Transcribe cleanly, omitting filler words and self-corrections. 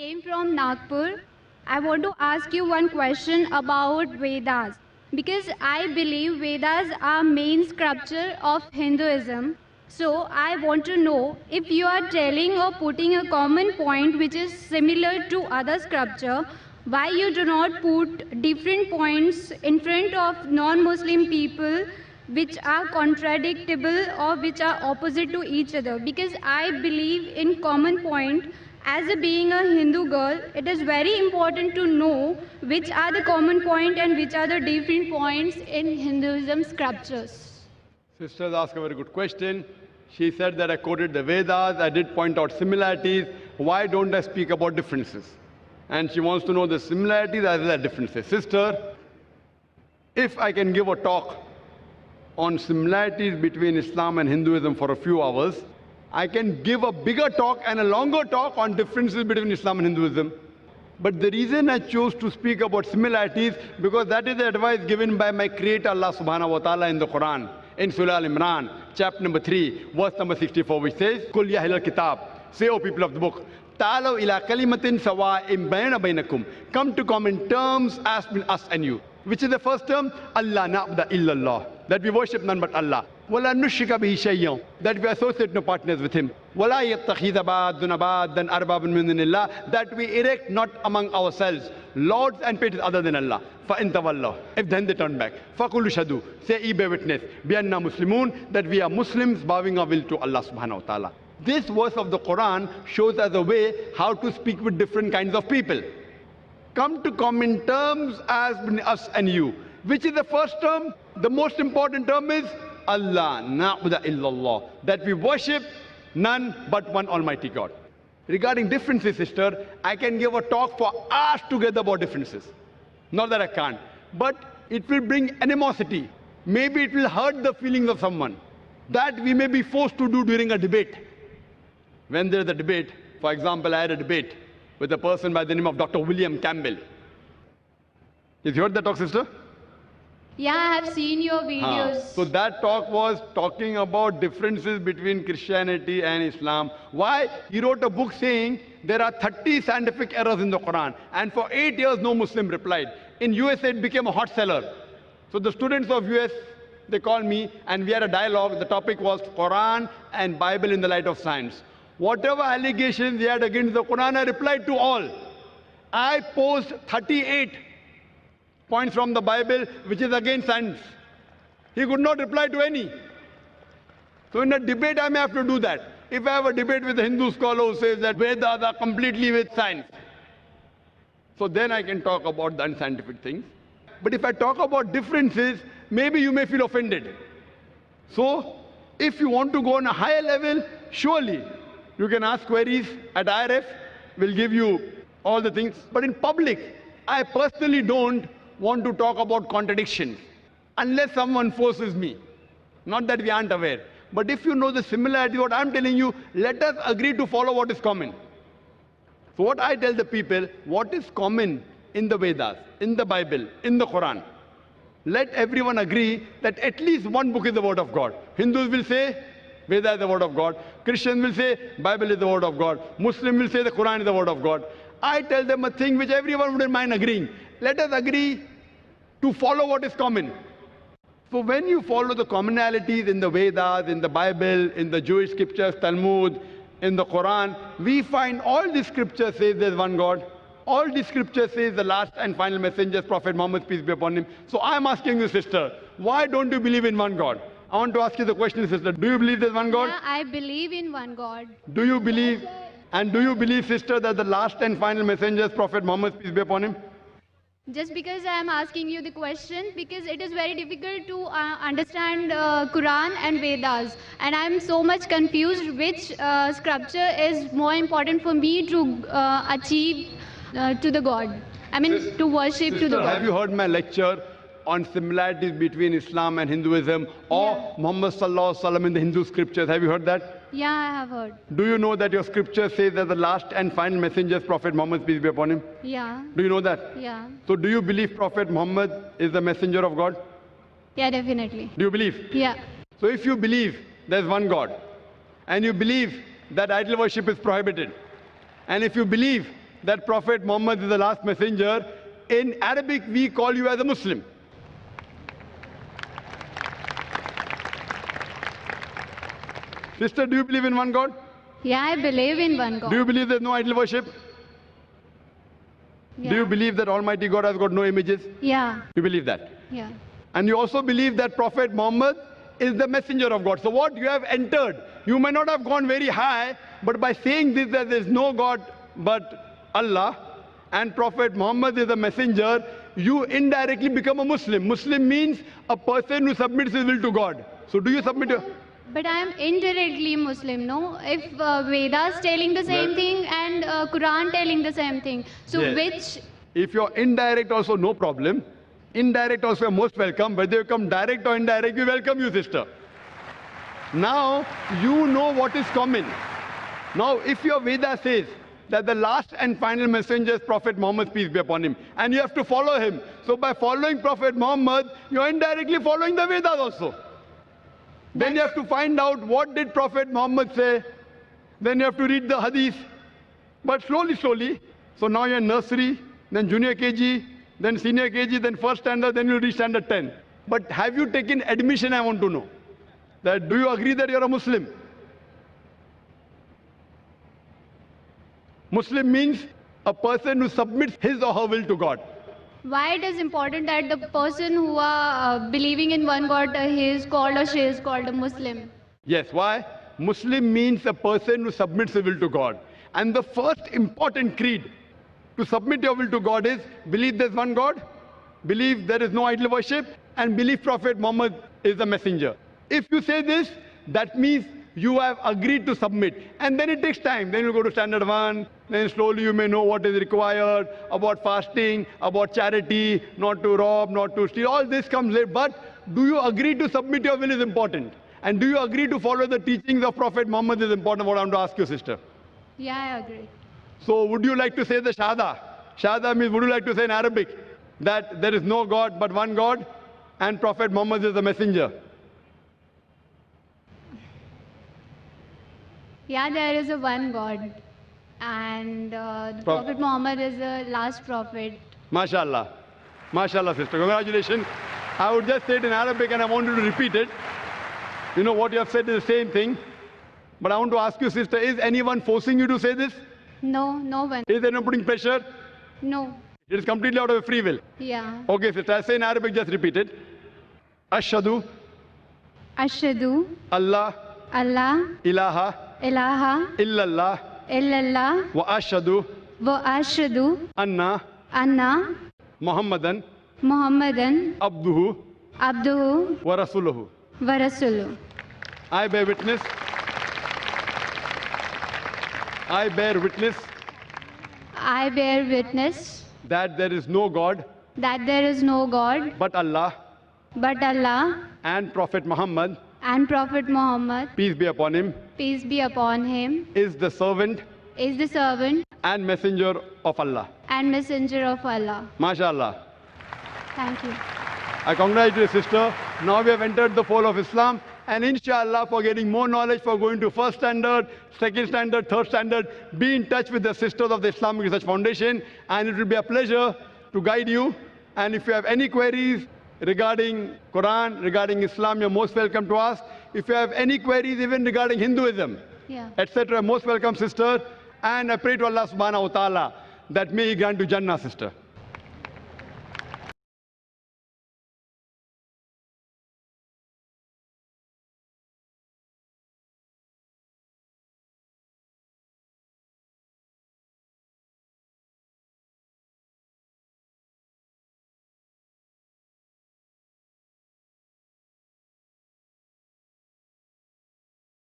came from Nagpur. I want to ask you one question about Vedas because I believe Vedas are main scripture of Hinduism. So I want to know if you are telling or putting a common point which is similar to other scripture, why you do not put different points in front of non-Muslim people which are contradictable or which are opposite to each other, because I believe in common point. As a being a Hindu girl, it is very important to know which are the common point and which are the different points in Hinduism scriptures. Sisters ask a very good question. She said that I quoted the Vedas, I did point out similarities. Why don't I speak about differences? And she wants to know the similarities as well as differences. Sister, if I can give a talk on similarities between Islam and Hinduism for a few hours, I can give a bigger talk and a longer talk on differences between Islam and Hinduism. But the reason I chose to speak about similarities, because that is the advice given by my Creator Allah subhanahu wa ta'ala in the Quran, in Surah Al-Imran, chapter number 3, verse number 64, which says, Kul ya ahlal kitab, say, O people of the book, ta'alaw ila kalimatin sawa'im bayna baynakum, come to common terms as between us and you. Which is the first term? Allah na'budu illallah, that we worship none but Allah. Wala nushrika bihi shay'an, that we associate no partners with Him. Wala yattakhidha ba'duna ba'dan arbabun min dunillah, that we erect not among ourselves lords and patrons other than Allah. Fa in tawallaw, if then they turn back. Faqulu shadu, say ye bear witness, bi anna muslimun, that we are Muslims bowing our will to Allah subhanahu wa ta'ala. This verse of the Quran shows us a way how to speak with different kinds of people. Come to common terms as between us and you. Which is the first term? The most important term is Allah na'budu illallah, that we worship none but one Almighty God. Regarding differences, sister, I can give a talk for hours together about differences. Not that I can't, but it will bring animosity. Maybe it will hurt the feelings of someone. That we may be forced to do during a debate. When there is a debate, for example, I had a debate with a person by the name of Dr. William Campbell. Have you heard that talk, sister? Yeah, I have seen your videos. So that talk was talking about differences between Christianity and Islam. Why? He wrote a book saying there are 30 scientific errors in the Quran. And for 8 years, no Muslim replied. In USA, it became a hot seller. So the students of US, they called me and we had a dialogue. The topic was Quran and Bible in the light of science. Whatever allegations they had against the Quran, I replied to all. I posed 38 points from the Bible which is against science. He could not reply to any. So in a debate, I may have to do that. If I have a debate with a Hindu scholar who says that Vedas are completely with science, so then I can talk about the unscientific things. But if I talk about differences, maybe you may feel offended. So if you want to go on a higher level, surely you can ask queries at IRF. We'll give you all the things. But in public, I personally don't want to talk about contradictions unless someone forces me. Not that we aren't aware. But if you know the similarity, what I'm telling you, let us agree to follow what is common. So what I tell the people, what is common in the Vedas, in the Bible, in the Quran? Let everyone agree that at least one book is the word of God. Hindus will say, Veda is the word of God. Christians will say, Bible is the word of God. Muslim will say, the Quran is the word of God. I tell them a thing which everyone wouldn't mind agreeing. Let us agree to follow what is common. So when you follow the commonalities in the Vedas, in the Bible, in the Jewish scriptures, Talmud, in the Quran, we find all the scriptures says there's one God. All the scriptures says the last and final messenger, Prophet Muhammad, peace be upon him. So I'm asking you, sister, why don't you believe in one God? I want to ask you the question, sister. Do you believe there's one God? Yeah, I believe in one God. Do you believe, and do you believe, sister, that the last and final messenger is Prophet Muhammad, peace be upon him? Just because I am asking you the question, because it is very difficult to understand Quran and Vedas, and I am so much confused which scripture is more important for me to achieve to the God. I mean, to worship sister, to the God. Have you heard my lecture on similarities between Islam and Hinduism, or Muhammad Sallallahu Alaihi Wasallam in the Hindu scriptures? Have you heard that? Yeah, I have heard. Do you know that your scripture says that the last and final messenger is Prophet Muhammad, peace be upon him? Yeah. Do you know that? Yeah. So do you believe Prophet Muhammad is the messenger of God? Yeah, definitely. Do you believe? Yeah. So if you believe there's one God, and you believe that idol worship is prohibited, and if you believe that Prophet Muhammad is the last messenger, in Arabic we call you as a Muslim. Sister, do you believe in one God? Yeah, I believe in one God. Do you believe there's no idol worship? Yeah. Do you believe that Almighty God has got no images? Yeah. You believe that? Yeah. And you also believe that Prophet Muhammad is the messenger of God. So what you have entered, you may not have gone very high, but by saying this, that there is no God but Allah, and Prophet Muhammad is the messenger, you indirectly become a Muslim. Muslim means a person who submits his will to God. So do you submit your... But I am indirectly Muslim, no? If Vedas telling the same thing and Quran telling the same thing, so Yes. which... If you're indirect also, no problem. Indirect also, you're most welcome. Whether you come direct or indirect, we welcome you, sister. Now, you know what is common. Now, if your Veda says that the last and final messenger is Prophet Muhammad, peace be upon him, and you have to follow him. So by following Prophet Muhammad, you're indirectly following the Vedas also. Then you have to find out what did Prophet Muhammad say. Then you have to read the hadith. But slowly, slowly. So now you're in nursery, then junior KG, then senior KG, then first standard, then you reach standard 10. But have you taken admission, I want to know. That do you agree that you're a Muslim? Muslim means a person who submits his or her will to God. Why it is important that the person who are believing in one God, he is called or she is called a Muslim? Yes, why? Muslim means a person who submits his will to God. And the first important creed to submit your will to God is believe there's one God, believe there is no idol worship, and believe Prophet Muhammad is the messenger. If you say this, that means you have agreed to submit. And then it takes time. Then you go to standard 1, then slowly you may know what is required about fasting, about charity, not to rob, not to steal. All this comes later. But do you agree to submit your will is important. And do you agree to follow the teachings of Prophet Muhammad is important, what I want to ask you, sister. Yeah, I agree. So would you like to say the Shahada? Shahada means would you like to say in Arabic that there is no God but one God and Prophet Muhammad is the messenger? Yeah, there is a one God. And the Prophet Muhammad is the last prophet. MashaAllah. MashaAllah, sister. Congratulations. I would just say it in Arabic and I want you to repeat it. You know what you have said is the same thing. But I want to ask you, sister, is anyone forcing you to say this? No, no one. Is anyone putting pressure? No. It is completely out of your free will. Yeah. Okay, sister. I say in Arabic, just repeat it. Ashhadu Ashhadu Allah Allah ilaha ilaha illallah illallah wa ashhadu wa ashhadu anna anna Muhammadan Muhammadan abduhu abduhu wa rasuluhu. wa rasuluhu. I bear witness. I bear witness I bear witness that there is no God that there is no God but Allah but Allah and Prophet Muhammad, and Prophet Muhammad, peace be upon him, peace be upon him, is the servant is the servant and messenger of Allah. and messenger of Allah. MashaAllah. Thank you. I congratulate you, sister. Now we have entered the fold of Islam. And inshallah, for getting more knowledge, for going to first standard, second standard, third standard, be in touch with the Sisters of the Islamic Research Foundation. And it will be a pleasure to guide you. And if you have any queries regarding Quran, regarding Islam, you're most welcome to ask. If you have any queries even regarding Hinduism, Yeah. etc., most welcome, sister. And I pray to Allah subhanahu wa ta'ala that may He grant you Jannah, sister.